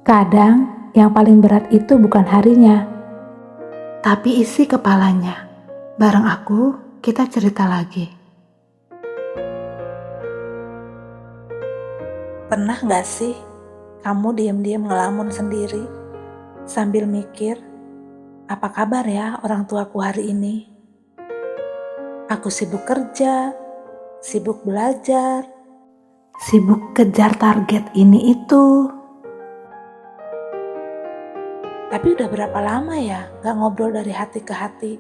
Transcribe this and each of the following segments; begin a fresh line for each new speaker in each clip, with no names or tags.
Kadang yang paling berat itu bukan harinya, tapi isi kepalanya. Bareng aku, kita cerita lagi.
Pernah gak sih kamu diam-diam ngelamun sendiri sambil mikir, apa kabar ya orang tuaku hari ini? Aku sibuk kerja, sibuk belajar,
Sibuk kejar target ini itu.
tapi udah berapa lama ya gak ngobrol dari hati ke hati?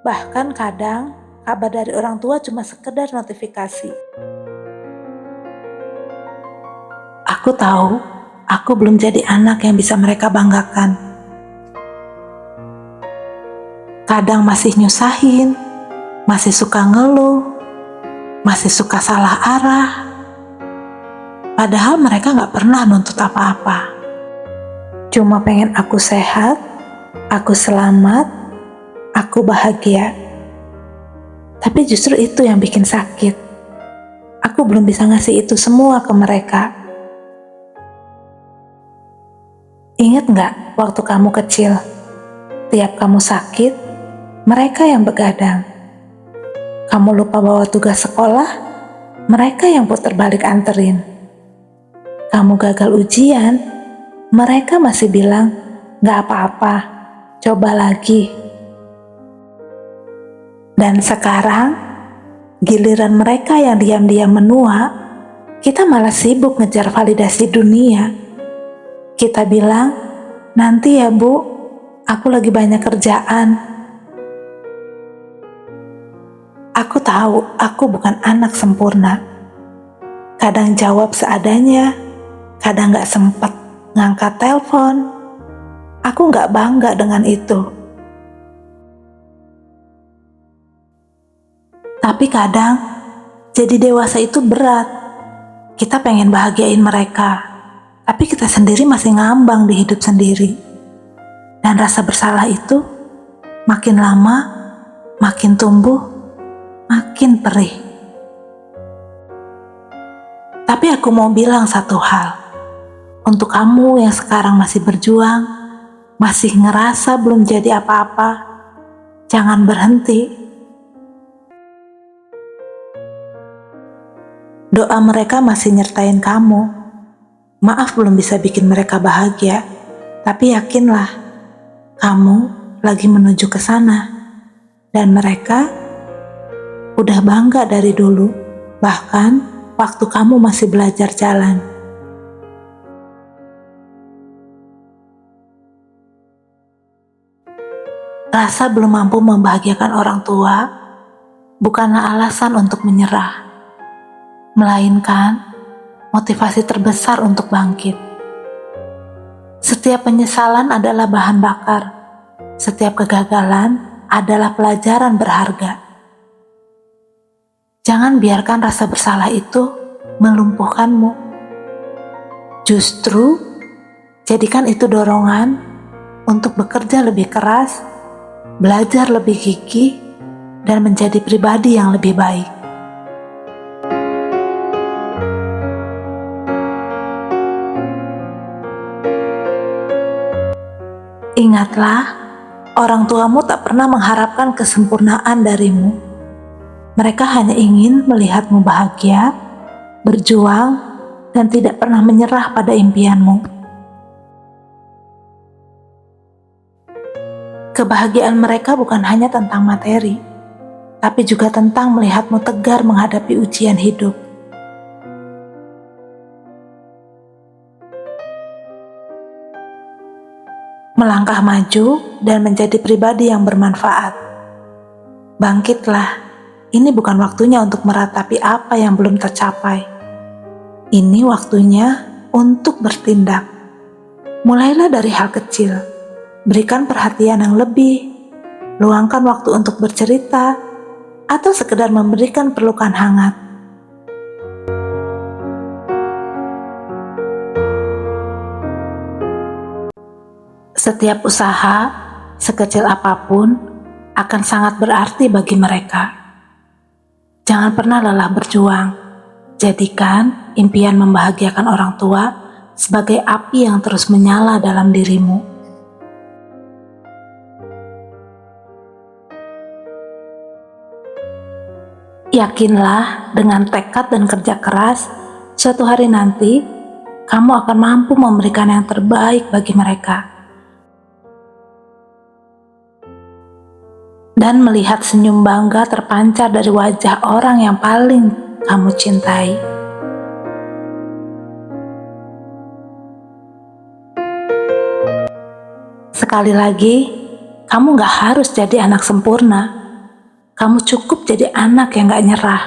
Bahkan kadang kabar dari orang tua cuma sekedar notifikasi. Aku tahu aku belum jadi anak yang bisa mereka banggakan. Kadang masih nyusahin, masih suka ngeluh, masih suka salah arah. Padahal mereka gak pernah nuntut apa-apa. Cuma pengen aku sehat, aku selamat, aku bahagia. Tapi justru itu yang bikin sakit. Aku belum bisa ngasih itu semua ke mereka. Ingat gak waktu kamu kecil? Tiap kamu sakit, mereka yang begadang. Kamu lupa bawa tugas sekolah, mereka yang putar balik anterin. Kamu gagal ujian, mereka masih bilang, gak apa-apa, coba lagi. Dan sekarang, giliran mereka yang diam-diam menua, kita malah sibuk ngejar validasi dunia. Kita bilang, nanti ya Bu, aku lagi banyak kerjaan. Aku tahu aku bukan anak sempurna. Kadang jawab seadanya, kadang gak sempet ngangkat telepon. Aku gak bangga dengan itu. Tapi kadang, jadi dewasa itu berat. Kita pengen bahagiain mereka, tapi kita sendiri masih ngambang di hidup sendiri. Dan rasa bersalah itu makin lama, makin tumbuh, makin perih. Tapi aku mau bilang satu hal. Untuk kamu yang sekarang masih berjuang, masih ngerasa belum jadi apa-apa, jangan berhenti. Doa mereka masih nyertain kamu. Maaf belum bisa bikin mereka bahagia, tapi yakinlah, kamu lagi menuju ke sana. Dan mereka udah bangga dari dulu, bahkan waktu kamu masih belajar jalan. Rasa belum mampu membahagiakan orang tua bukanlah alasan untuk menyerah, melainkan motivasi terbesar untuk bangkit. Setiap penyesalan adalah bahan bakar, setiap kegagalan adalah pelajaran berharga. Jangan biarkan rasa bersalah itu melumpuhkanmu. Justru, jadikan itu dorongan untuk bekerja lebih keras, belajar lebih gigih, dan menjadi pribadi yang lebih baik. Ingatlah, orang tuamu tak pernah mengharapkan kesempurnaan darimu. Mereka hanya ingin melihatmu bahagia, berjuang, dan tidak pernah menyerah pada impianmu. Kebahagiaan mereka bukan hanya tentang materi, tapi juga tentang melihatmu tegar menghadapi ujian hidup. Melangkah maju dan menjadi pribadi yang bermanfaat. Bangkitlah, ini bukan waktunya untuk meratapi apa yang belum tercapai. Ini waktunya untuk bertindak. Mulailah dari hal kecil. Berikan perhatian yang lebih, luangkan waktu untuk bercerita, atau sekedar memberikan pelukan hangat. Setiap usaha, sekecil apapun, akan sangat berarti bagi mereka. Jangan pernah lelah berjuang. Jadikan impian membahagiakan orang tua sebagai api yang terus menyala dalam dirimu. Yakinlah, dengan tekad dan kerja keras, suatu hari nanti kamu akan mampu memberikan yang terbaik bagi mereka. Dan melihat senyum bangga terpancar dari wajah orang yang paling kamu cintai. Sekali lagi, kamu gak harus jadi anak sempurna. Kamu cukup jadi anak yang gak nyerah.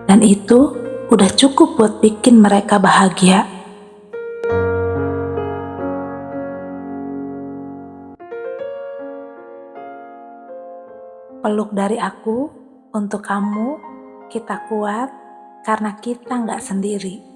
Dan itu udah cukup buat bikin mereka bahagia. Peluk dari aku untuk kamu, kita kuat karena kita nggak sendiri.